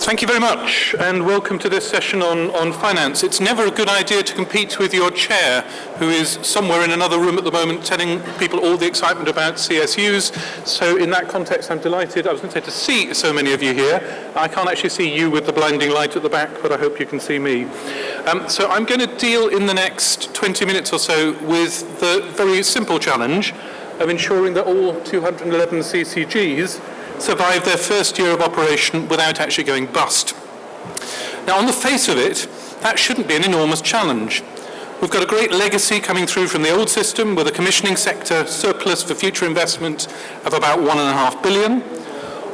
Thank you very much, and welcome to this session on finance. It's never a good idea to compete with your chair, who is somewhere in another room at the moment telling people all the excitement about CSUs. So in that context, I'm delighted, I was going to say, to see so many of you here. I can't actually see you with the blinding light at the back, but I hope you can see me. So I'm going to deal in the next 20 minutes or so with the very simple challenge of ensuring that all 211 CCGs survive their first year of operation without actually going bust. Now, on the face of it, that shouldn't be an enormous challenge. We've got a great legacy coming through from the old system with a commissioning sector surplus for future investment of about $1.5 billion.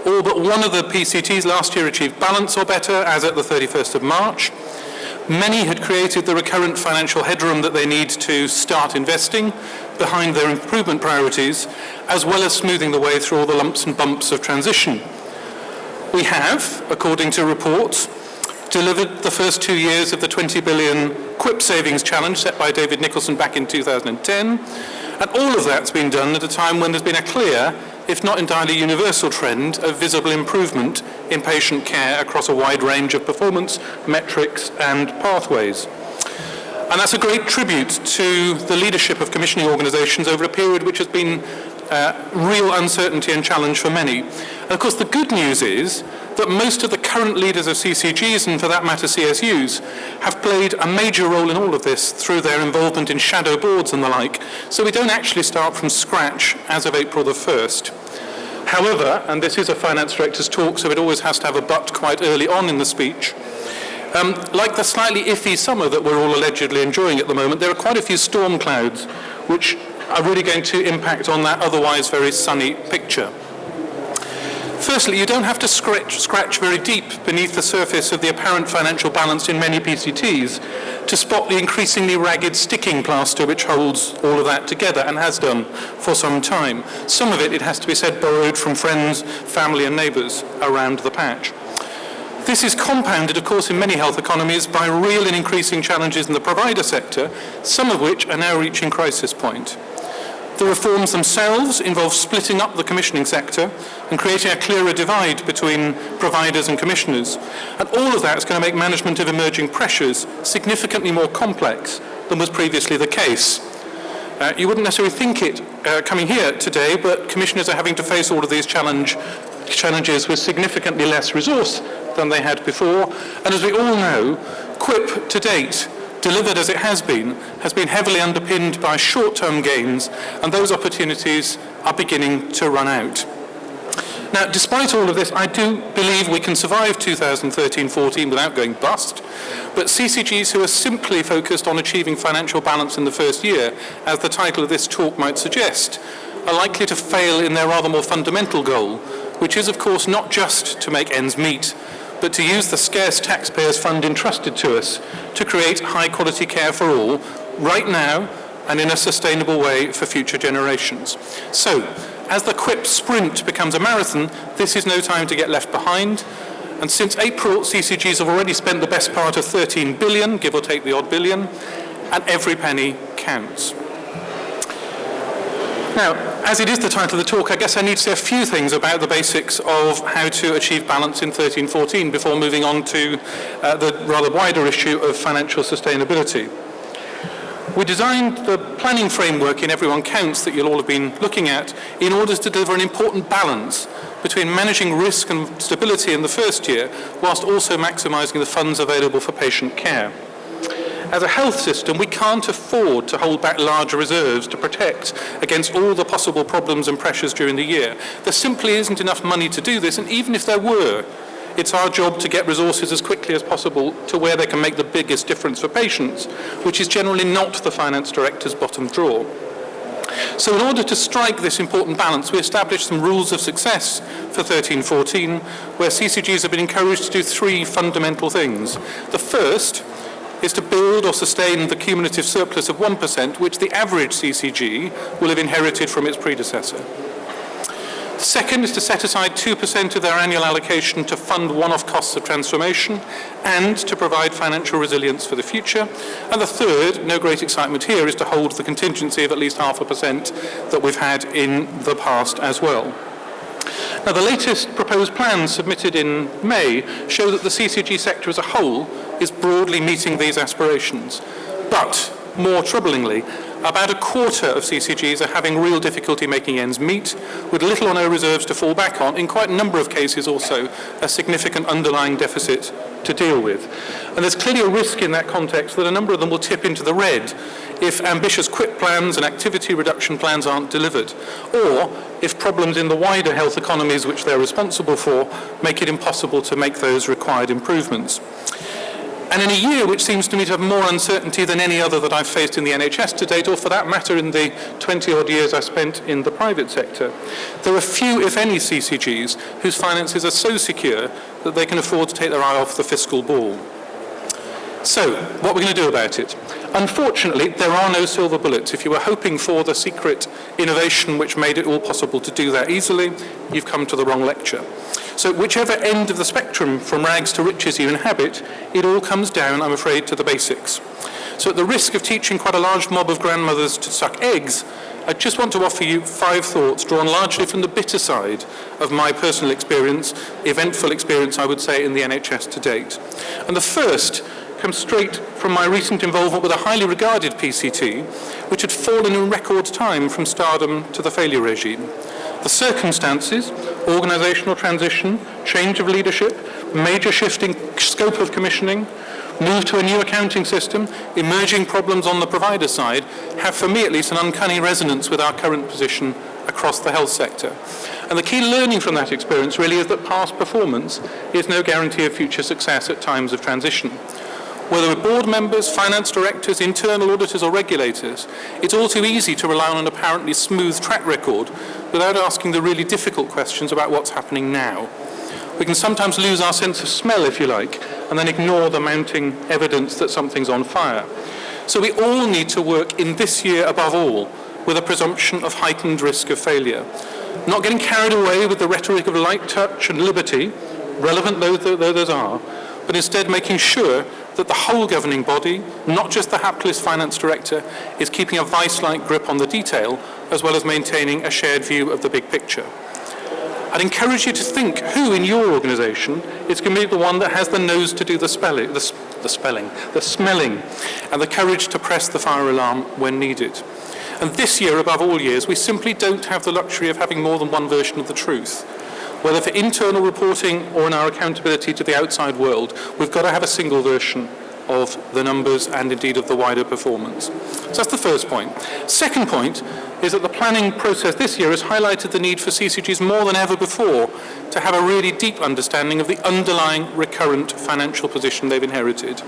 All but one of the PCTs last year achieved balance or better as at the 31st of March. Many had created the recurrent financial headroom that they need to start investing behind their improvement priorities, as well as smoothing the way through all the lumps and bumps of transition. We have, according to reports, delivered the first 2 years of the 20 billion QIP savings challenge set by David Nicholson back in 2010, and all of that's been done at a time when there's been a clear, if not entirely universal, trend of visible improvement in patient care across a wide range of performance metrics and pathways. And that's a great tribute to the leadership of commissioning organisations over a period which has been real uncertainty and challenge for many. And of course, the good news is that most of the current leaders of CCGs, and for that matter CSUs, have played a major role in all of this through their involvement in shadow boards and the like. So we don't actually start from scratch as of April the 1st. However, and this is a finance director's talk, so it always has to have a but quite early on in the speech, like the slightly iffy summer that we're all allegedly enjoying at the moment, there are quite a few storm clouds which are really going to impact on that otherwise very sunny picture. Firstly, you don't have to scratch very deep beneath the surface of the apparent financial balance in many PCTs to spot the increasingly ragged sticking plaster which holds all of that together and has done for some time. Some of it, it has to be said, borrowed from friends, family and neighbours around the patch. This is compounded, of course, in many health economies by real and increasing challenges in the provider sector, some of which are now reaching crisis point. The reforms themselves involve splitting up the commissioning sector and creating a clearer divide between providers and commissioners. And all of that is going to make management of emerging pressures significantly more complex than was previously the case. You wouldn't necessarily think it coming here today, but commissioners are having to face all of these challenges with significantly less resource than they had before. And as we all know, QIP to date, delivered as it has been heavily underpinned by short-term gains, and those opportunities are beginning to run out. Now, despite all of this, I do believe we can survive 2013-14 without going bust, but CCGs who are simply focused on achieving financial balance in the first year, as the title of this talk might suggest, are likely to fail in their rather more fundamental goal, which is, of course, not just to make ends meet, but to use the scarce taxpayers' fund entrusted to us to create high-quality care for all, right now, and in a sustainable way for future generations. So, as the QIP sprint becomes a marathon, this is no time to get left behind. And since April, CCGs have already spent the best part of 13 billion, give or take the odd billion, and every penny counts. Now, as it is the title of the talk, I guess I need to say a few things about the basics of how to achieve balance in 13-14 before moving on to the rather wider issue of financial sustainability. We designed the planning framework in Everyone Counts that you'll all have been looking at in order to deliver an important balance between managing risk and stability in the first year whilst also maximising the funds available for patient care. As a health system, we can't afford to hold back larger reserves to protect against all the possible problems and pressures during the year. There simply isn't enough money to do this, and even if there were, it's our job to get resources as quickly as possible to where they can make the biggest difference for patients, which is generally not the finance director's bottom drawer. So in order to strike this important balance, we established some rules of success for 13-14, where CCGs have been encouraged to do three fundamental things. The first is to build or sustain the cumulative surplus of 1%, which the average CCG will have inherited from its predecessor. Second is to set aside 2% of their annual allocation to fund one-off costs of transformation and to provide financial resilience for the future. And the third, no great excitement here, is to hold the contingency of at least 0.5% that we've had in the past as well. Now, the latest proposed plans submitted in May show that the CCG sector as a whole is broadly meeting these aspirations. But, more troublingly, about a quarter of CCGs are having real difficulty making ends meet, with little or no reserves to fall back on, in quite a number of cases also a significant underlying deficit to deal with. And there's clearly a risk in that context that a number of them will tip into the red if ambitious quit plans and activity reduction plans aren't delivered, or if problems in the wider health economies which they're responsible for make it impossible to make those required improvements. And in a year which seems to me to have more uncertainty than any other that I've faced in the NHS to date, or for that matter in the 20-odd years I spent in the private sector, there are few, if any, CCGs whose finances are so secure that they can afford to take their eye off the fiscal ball. So, what are we going to do about it? Unfortunately, there are no silver bullets. If you were hoping for the secret innovation which made it all possible to do that easily, you've come to the wrong lecture. So whichever end of the spectrum from rags to riches you inhabit, it all comes down, I'm afraid, to the basics. So at the risk of teaching quite a large mob of grandmothers to suck eggs, I just want to offer you 5 thoughts drawn largely from the bitter side of my personal experience, eventful experience, I would say, in the NHS to date. And the first comes straight from my recent involvement with a highly regarded PCT, which had fallen in record time from stardom to the failure regime. The circumstances, organisational transition, change of leadership, major shifting scope of commissioning, move to a new accounting system, emerging problems on the provider side, have for me at least an uncanny resonance with our current position across the health sector. And the key learning from that experience really is that past performance is no guarantee of future success at times of transition. Whether with board members, finance directors, internal auditors or regulators, it's all too easy to rely on an apparently smooth track record without asking the really difficult questions about what's happening now. We can sometimes lose our sense of smell, if you like, and then ignore the mounting evidence that something's on fire. So we all need to work in this year above all with a presumption of heightened risk of failure. Not getting carried away with the rhetoric of light touch and liberty, relevant though those are, but instead making sure that the whole governing body, not just the hapless finance director, is keeping a vice-like grip on the detail, as well as maintaining a shared view of the big picture. I'd encourage you to think who in your organisation is going to be the one that has the nose to do the smelling, and the courage to press the fire alarm when needed. And this year, above all years, we simply don't have the luxury of having more than one version of the truth. Whether for internal reporting or in our accountability to the outside world, we've got to have a single version of the numbers and indeed of the wider performance. So that's the first point. Second point is that the planning process this year has highlighted the need for CCGs more than ever before to have a really deep understanding of the underlying recurrent financial position they've inherited.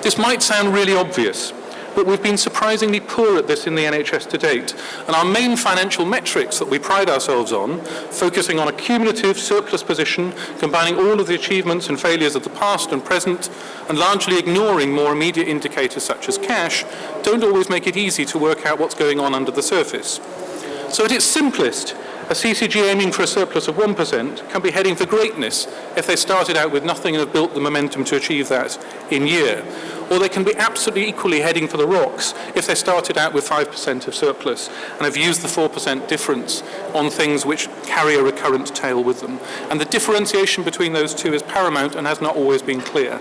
This might sound really obvious, but we've been surprisingly poor at this in the NHS to date. And our main financial metrics that we pride ourselves on, focusing on a cumulative surplus position, combining all of the achievements and failures of the past and present, and largely ignoring more immediate indicators such as cash, don't always make it easy to work out what's going on under the surface. So at its simplest, a CCG aiming for a surplus of 1% can be heading for greatness if they started out with nothing and have built the momentum to achieve that in year. Or they can be absolutely equally heading for the rocks if they started out with 5% of surplus and have used the 4% difference on things which carry a recurrent tail with them. And the differentiation between those two is paramount and has not always been clear.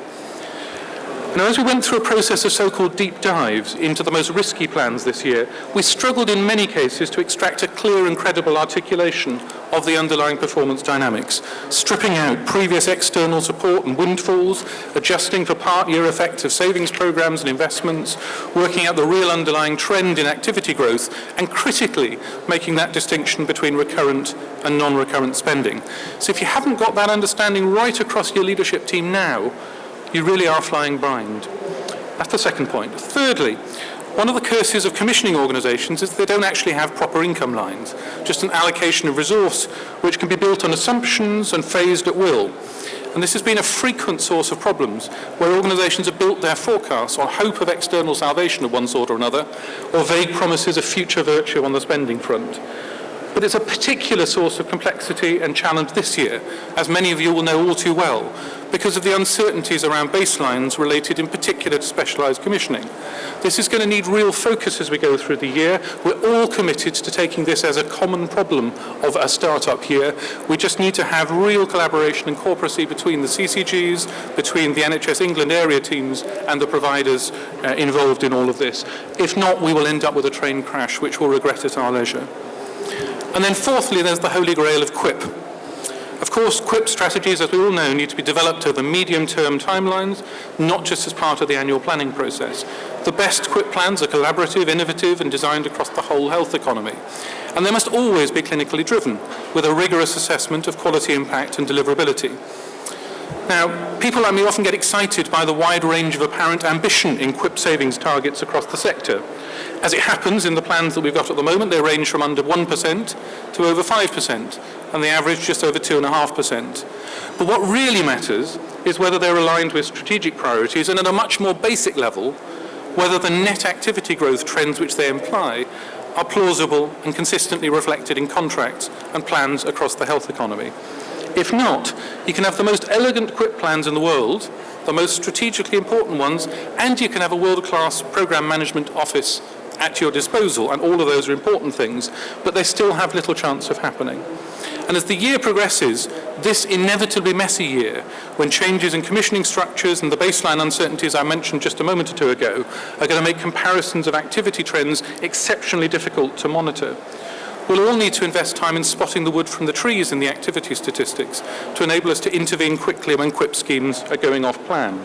Now, as we went through a process of so-called deep dives into the most risky plans this year, we struggled in many cases to extract a clear and credible articulation of the underlying performance dynamics, stripping out previous external support and windfalls, adjusting for part-year effects of savings programs and investments, working out the real underlying trend in activity growth, and critically making that distinction between recurrent and non-recurrent spending. So if you haven't got that understanding right across your leadership team now, you really are flying blind. That's the second point. Thirdly, one of the curses of commissioning organisations is they don't actually have proper income lines, just an allocation of resource which can be built on assumptions and phased at will. And this has been a frequent source of problems where organisations have built their forecasts on hope of external salvation of one sort or another, or vague promises of future virtue on the spending front. But it's a particular source of complexity and challenge this year, as many of you will know all too well, because of the uncertainties around baselines related in particular to specialised commissioning. This is going to need real focus as we go through the year. We're all committed to taking this as a common problem of a start-up year. We just need to have real collaboration and cooperacy between the CCGs, between the NHS England area teams and the providers involved in all of this. If not, we will end up with a train crash, which we'll regret at our leisure. And then fourthly, there's the holy grail of QIP. Of course, QIP strategies, as we all know, need to be developed over medium-term timelines, not just as part of the annual planning process. The best QIP plans are collaborative, innovative, and designed across the whole health economy. And they must always be clinically driven, with a rigorous assessment of quality, impact, and deliverability. Now, people like me often get excited by the wide range of apparent ambition in QIP savings targets across the sector. As it happens, in the plans that we've got at the moment, they range from under 1% to over 5%, and the average just over 2.5%. But what really matters is whether they're aligned with strategic priorities, and at a much more basic level, whether the net activity growth trends which they imply are plausible and consistently reflected in contracts and plans across the health economy. If not, you can have the most elegant QIP plans in the world, the most strategically important ones, and you can have a world-class programme management office at your disposal, and all of those are important things, but they still have little chance of happening. And as the year progresses, this inevitably messy year, when changes in commissioning structures and the baseline uncertainties I mentioned just a moment or two ago are going to make comparisons of activity trends exceptionally difficult to monitor. We'll all need to invest time in spotting the wood from the trees in the activity statistics to enable us to intervene quickly when QIP schemes are going off plan.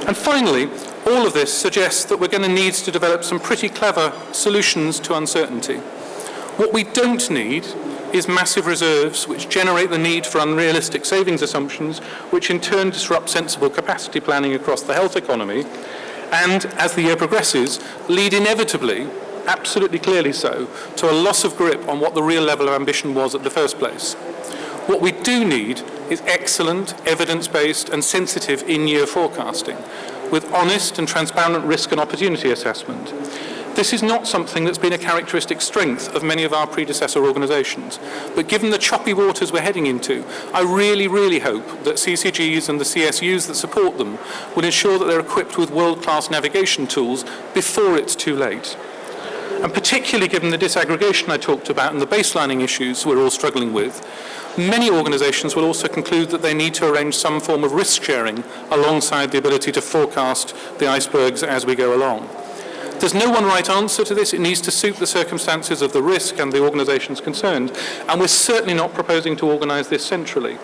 And finally, all of this suggests that we're going to need to develop some pretty clever solutions to uncertainty. What we don't need is massive reserves which generate the need for unrealistic savings assumptions, which in turn disrupt sensible capacity planning across the health economy, and as the year progresses, lead inevitably, absolutely clearly so, to a loss of grip on what the real level of ambition was at the first place. What we do need is excellent, evidence-based and sensitive in-year forecasting, with honest and transparent risk and opportunity assessment. This is not something that's been a characteristic strength of many of our predecessor organisations, but given the choppy waters we're heading into, I really, really hope that CCGs and the CSUs that support them will ensure that they're equipped with world-class navigation tools before it's too late. And particularly given the disaggregation I talked about and the baselining issues we're all struggling with, many organisations will also conclude that they need to arrange some form of risk sharing alongside the ability to forecast the icebergs as we go along. There's no one right answer to this. It needs to suit the circumstances of the risk and the organisations concerned, and we're certainly not proposing to organise this centrally.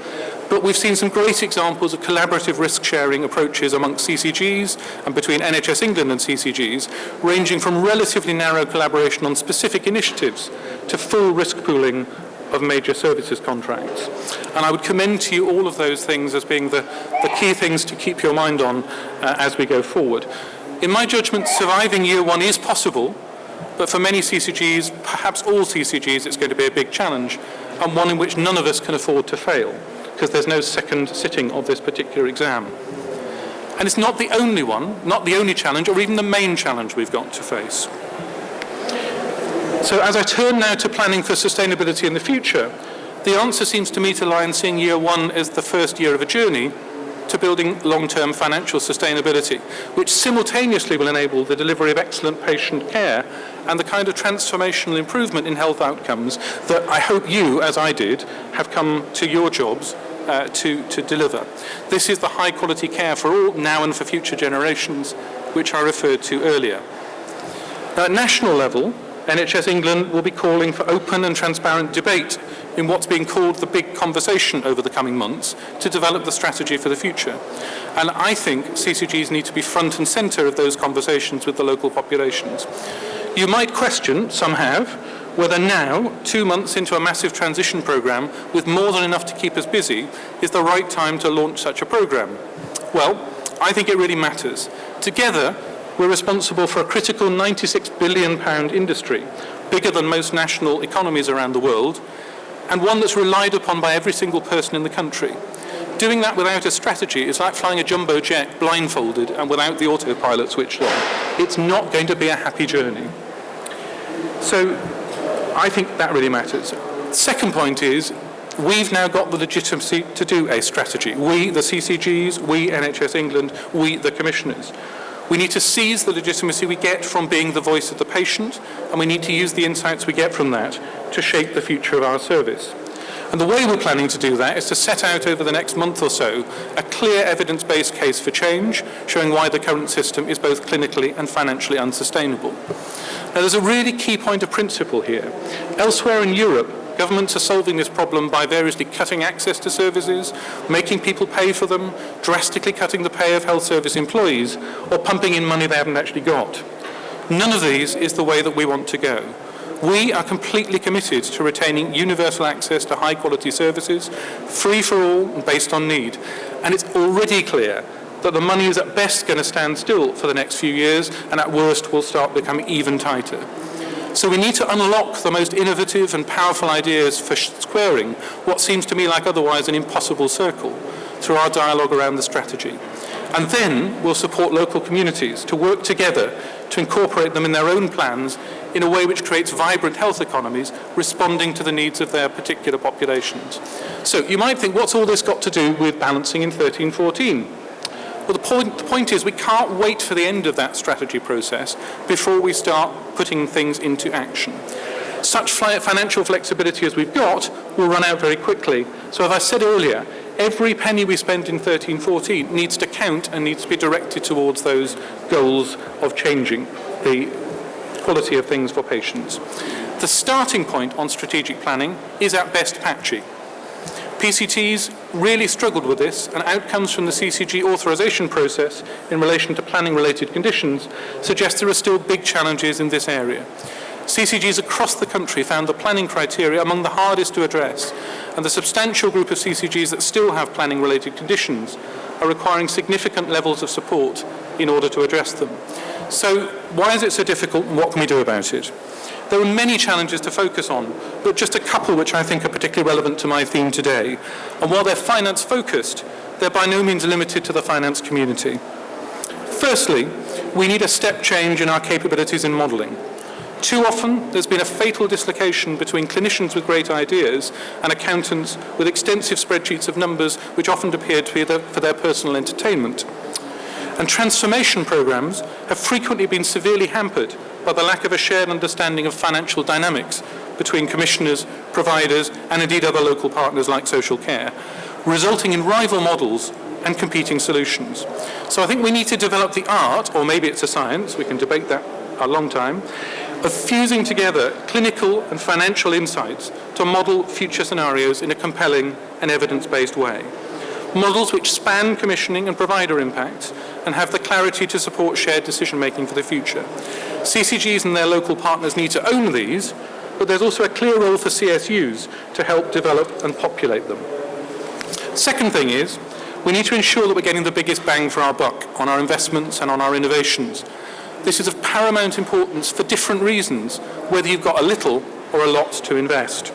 But we've seen some great examples of collaborative risk-sharing approaches amongst CCGs and between NHS England and CCGs, ranging from relatively narrow collaboration on specific initiatives to full risk pooling of major services contracts. And I would commend to you all of those things as being the key things to keep your mind on as we go forward. In my judgment, surviving year one is possible, but for many CCGs, perhaps all CCGs, it's going to be a big challenge, and one in which none of us can afford to fail, because there's no second sitting of this particular exam. And it's not the only one, not the only challenge, or even the main challenge we've got to face. So as I turn now to planning for sustainability in the future, the answer seems to me to lie in seeing year one as the first year of a journey to building long-term financial sustainability, which simultaneously will enable the delivery of excellent patient care and the kind of transformational improvement in health outcomes that I hope you, as I did, have come to your jobs to deliver. This is the high-quality care for all now and for future generations, which I referred to earlier. Now, at national level, NHS England will be calling for open and transparent debate in what's being called the big conversation over the coming months to develop the strategy for the future. And I think CCGs need to be front and centre of those conversations with the local populations. You might question, some have, whether now, 2 months into a massive transition programme with more than enough to keep us busy, is the right time to launch such a programme. Well, I think it really matters. Together, we're responsible for a critical £96 billion industry, bigger than most national economies around the world, and one that's relied upon by every single person in the country. Doing that without a strategy is like flying a jumbo jet blindfolded and without the autopilot switched on. It's not going to be a happy journey. So I think that really matters. Second point is, we've now got the legitimacy to do a strategy. We, the CCGs, we, NHS England, we, the commissioners. We need to seize the legitimacy we get from being the voice of the patient, and we need to use the insights we get from that to shape the future of our service. And the way we're planning to do that is to set out over the next month or so a clear evidence-based case for change, showing why the current system is both clinically and financially unsustainable. Now, there's a really key point of principle here. Elsewhere in Europe, governments are solving this problem by variously cutting access to services, making people pay for them, drastically cutting the pay of health service employees, or pumping in money they haven't actually got. None of these is the way that we want to go. We are completely committed to retaining universal access to high-quality services, free for all and based on need. And it's already clear that the money is at best going to stand still for the next few years, and at worst will start becoming even tighter. So we need to unlock the most innovative and powerful ideas for squaring what seems to me like otherwise an impossible circle through our dialogue around the strategy. And then we'll support local communities to work together to incorporate them in their own plans in a way which creates vibrant health economies responding to the needs of their particular populations. So you might think, what's all this got to do with balancing in 1314? Well, the point is we can't wait for the end of that strategy process before we start putting things into action. Such financial flexibility as we've got will run out very quickly. So as I said earlier, every penny we spend in 1314 needs to count and needs to be directed towards those goals of changing the quality of things for patients. The starting point on strategic planning is at best patchy. PCTs really struggled with this, and outcomes from the CCG authorisation process in relation to planning-related conditions suggest there are still big challenges in this area. CCGs across the country found the planning criteria among the hardest to address, and the substantial group of CCGs that still have planning-related conditions are requiring significant levels of support in order to address them. So why is it so difficult, and what can we do about it? There are many challenges to focus on, but just a couple which I think are particularly relevant to my theme today. And while they're finance-focused, they're by no means limited to the finance community. Firstly, we need a step change in our capabilities in modelling. Too often, there's been a fatal dislocation between clinicians with great ideas and accountants with extensive spreadsheets of numbers which often appear to be for their personal entertainment. And transformation programmes have frequently been severely hampered by the lack of a shared understanding of financial dynamics between commissioners, providers, and indeed other local partners like social care, resulting in rival models and competing solutions. So I think we need to develop the art, or maybe it's a science, we can debate that a long time, of fusing together clinical and financial insights to model future scenarios in a compelling and evidence-based way. Models which span commissioning and provider impacts and have the clarity to support shared decision-making for the future. CCGs and their local partners need to own these, but there's also a clear role for CSUs to help develop and populate them. Second thing is, we need to ensure that we're getting the biggest bang for our buck on our investments and on our innovations. This is of paramount importance for different reasons, whether you've got a little or a lot to invest.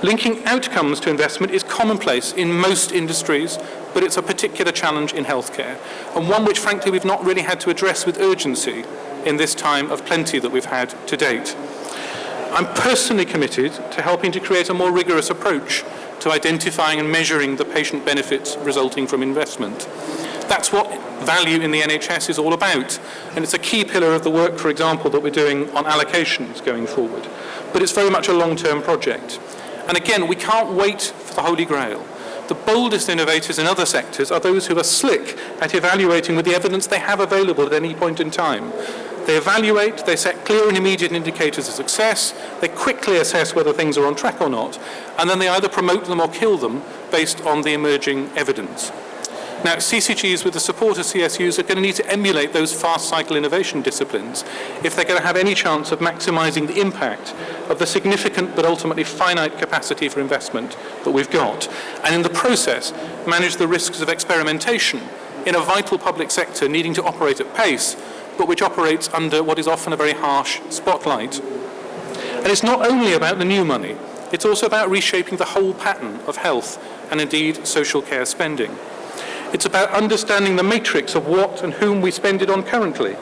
Linking outcomes to investment is commonplace in most industries, but it's a particular challenge in healthcare, and one which frankly we've not really had to address with urgency in this time of plenty that we've had to date. I'm personally committed to helping to create a more rigorous approach to identifying and measuring the patient benefits resulting from investment. That's what value in the NHS is all about, and it's a key pillar of the work, for example, that we're doing on allocations going forward. But it's very much a long-term project. And again, we can't wait for the Holy Grail. The boldest innovators in other sectors are those who are slick at evaluating with the evidence they have available at any point in time. They evaluate, they set clear and immediate indicators of success, they quickly assess whether things are on track or not, and then they either promote them or kill them based on the emerging evidence. Now, CCGs with the support of CSUs are going to need to emulate those fast cycle innovation disciplines if they're going to have any chance of maximising the impact of the significant but ultimately finite capacity for investment that we've got, and in the process manage the risks of experimentation in a vital public sector needing to operate at pace, but which operates under what is often a very harsh spotlight. And it's not only about the new money, it's also about reshaping the whole pattern of health and indeed social care spending. It's about understanding the matrix of what and whom we spend it on currently.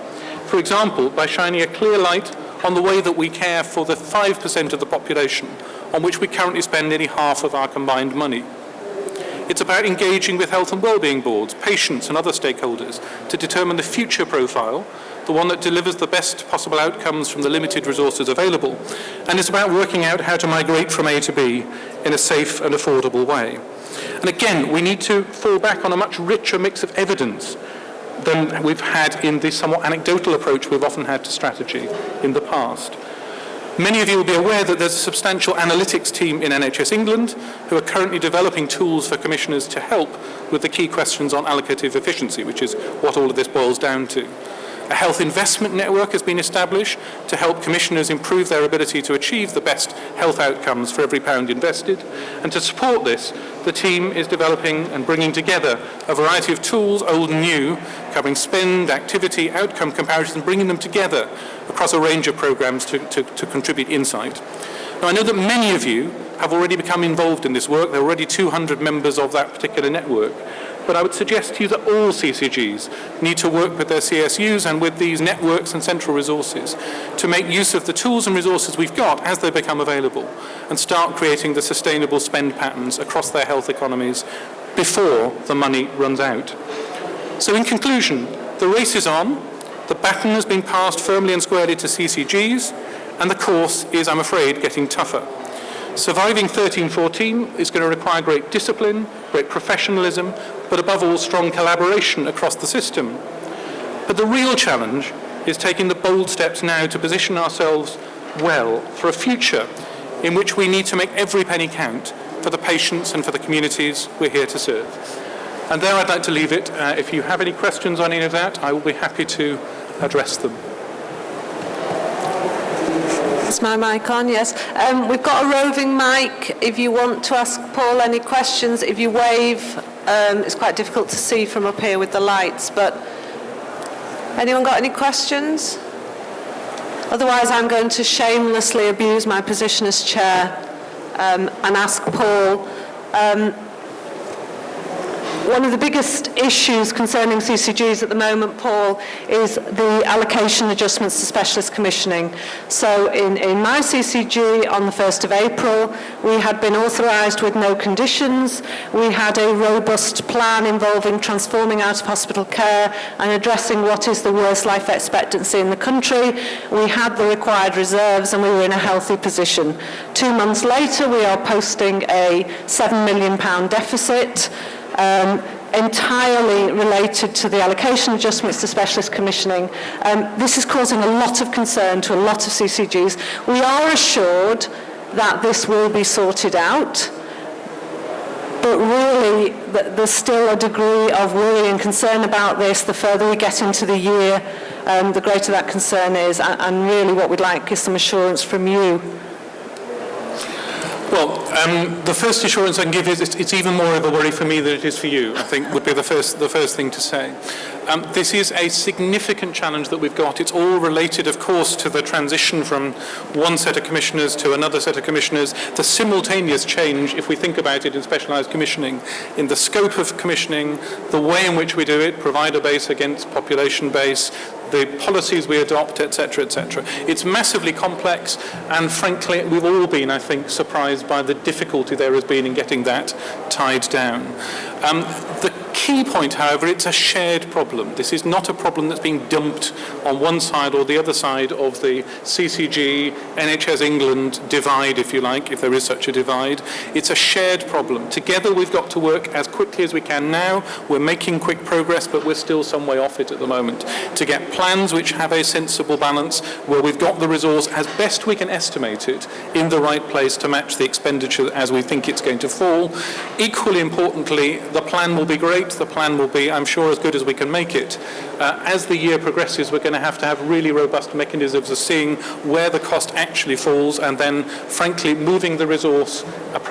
For example, by shining a clear light on the way that we care for the 5% of the population on which we currently spend nearly half of our combined money. It's about engaging with health and wellbeing boards, patients and other stakeholders to determine the future profile, the one that delivers the best possible outcomes from the limited resources available. And it's about working out how to migrate from A to B in a safe and affordable way. And again, we need to fall back on a much richer mix of evidence than we've had in the somewhat anecdotal approach we've often had to strategy in the past. Many of you will be aware that there's a substantial analytics team in NHS England who are currently developing tools for commissioners to help with the key questions on allocative efficiency, which is what all of this boils down to. A health investment network has been established to help commissioners improve their ability to achieve the best health outcomes for every pound invested. And to support this, the team is developing and bringing together a variety of tools, old and new, covering spend, activity, outcome comparisons, and bringing them together across a range of programs to contribute insight. Now, I know that many of you have already become involved in this work. There are already 200 members of that particular network. But I would suggest to you that all CCGs need to work with their CSUs and with these networks and central resources to make use of the tools and resources we've got as they become available and start creating the sustainable spend patterns across their health economies before the money runs out. So in conclusion, the race is on, the baton has been passed firmly and squarely to CCGs, and the course is, I'm afraid, getting tougher. Surviving 1314 is going to require great discipline, great professionalism, but above all, strong collaboration across the system. But the real challenge is taking the bold steps now to position ourselves well for a future in which we need to make every penny count for the patients and for the communities we're here to serve. And there I'd like to leave it. If you have any questions on any of that, I will be happy to address them. Is my mic on? Yes. We've got a roving mic. If you want to ask Paul any questions, if you wave, it's quite difficult to see from up here with the lights, but anyone got any questions? Otherwise, I'm going to shamelessly abuse my position as chair and ask Paul. One of the biggest issues concerning CCGs at the moment, Paul, is the allocation adjustments to specialist commissioning. So in my CCG on the 1st of April, we had been authorised with no conditions. We had a robust plan involving transforming out-of-hospital care and addressing what is the worst life expectancy in the country. We had the required reserves and we were in a healthy position. 2 months later, we are posting a £7 million deficit. Entirely related to the allocation adjustments to specialist commissioning. This is causing a lot of concern to a lot of CCGs. We are assured that this will be sorted out, but really there's still a degree of worry and concern about this. The further we get into the year, the greater that concern is, and really what we'd like is some assurance from you. Well, the first assurance I can give is it's even more of a worry for me than it is for you, I think would be the first thing to say. This is a significant challenge that we've got. It's all related, of course, to the transition from one set of commissioners to another set of commissioners, the simultaneous change, if we think about it in specialised commissioning, in the scope of commissioning, the way in which we do it, provider base against population base, the policies we adopt, etc., etc. It's massively complex, and frankly, we've all been, I think, surprised by the difficulty there has been in getting that tied down. The key point, however, it's a shared problem. This is not a problem that's being dumped on one side or the other side of the CCG, NHS England divide, if you like, if there is such a divide. It's a shared problem. Together we've got to work as quickly as we can now. We're making quick progress, but we're still some way off it at the moment, to get plans which have a sensible balance, where we've got the resource as best we can estimate it in the right place to match the expenditure as we think it's going to fall. Equally importantly, the plan will be great. The plan will be, I'm sure, as good as we can make it. As the year progresses, we're going to have really robust mechanisms of seeing where the cost actually falls, and then, frankly, moving the resource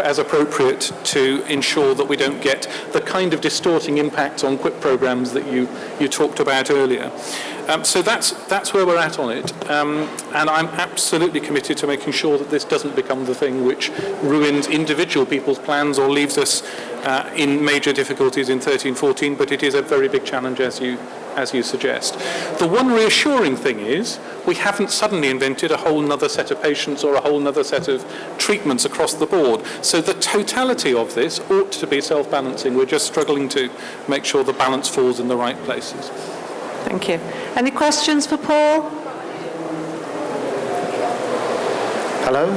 as appropriate to ensure that we don't get the kind of distorting impacts on quick programs that you talked about earlier. So that's where we're at on it, and I'm absolutely committed to making sure that this doesn't become the thing which ruins individual people's plans or leaves us in major difficulties in 13-14, but it is a very big challenge as you suggest. The one reassuring thing is we haven't suddenly invented a whole nother set of patients or a whole nother set of treatments across the board. So the totality of this ought to be self-balancing. We're just struggling to make sure the balance falls in the right places. Thank you. Any questions for Paul? Hello.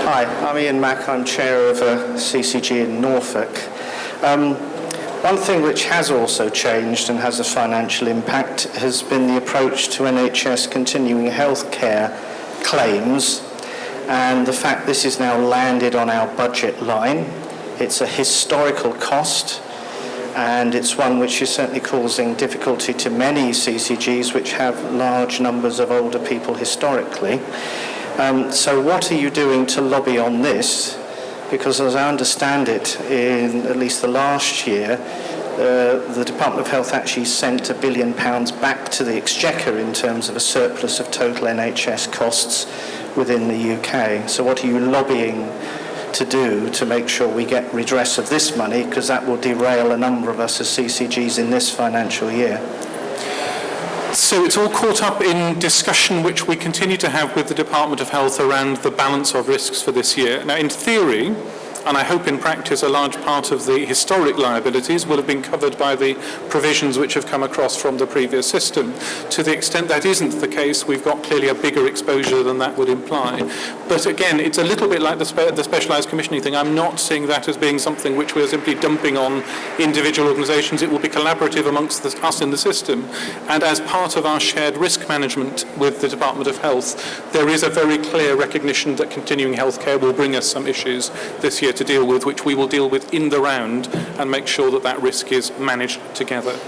Hi, I'm Ian Mack. I'm chair of CCG in Norfolk. One thing which has also changed and has a financial impact has been the approach to NHS continuing health care claims, and the fact this is now landed on our budget line. It's a historical cost, and it's one which is certainly causing difficulty to many CCGs which have large numbers of older people historically. So what are you doing to lobby on this? Because as I understand it, in at least the last year, the Department of Health actually sent £1 billion back to the Exchequer in terms of a surplus of total NHS costs within the UK. So what are you lobbying to do to make sure we get redress of this money, because that will derail a number of us as CCGs in this financial year? So it's all caught up in discussion which we continue to have with the Department of Health around the balance of risks for this year. Now, in theory, and I hope in practice, a large part of the historic liabilities will have been covered by the provisions which have come across from the previous system. To the extent that isn't the case, we've got clearly a bigger exposure than that would imply. But again, it's a little bit like the specialised commissioning thing. I'm not seeing that as being something which we're simply dumping on individual organisations. It will be collaborative amongst us in the system. And as part of our shared risk management with the Department of Health, there is a very clear recognition that continuing healthcare will bring us some issues this year to deal with, which we will deal with in the round and make sure that that risk is managed together.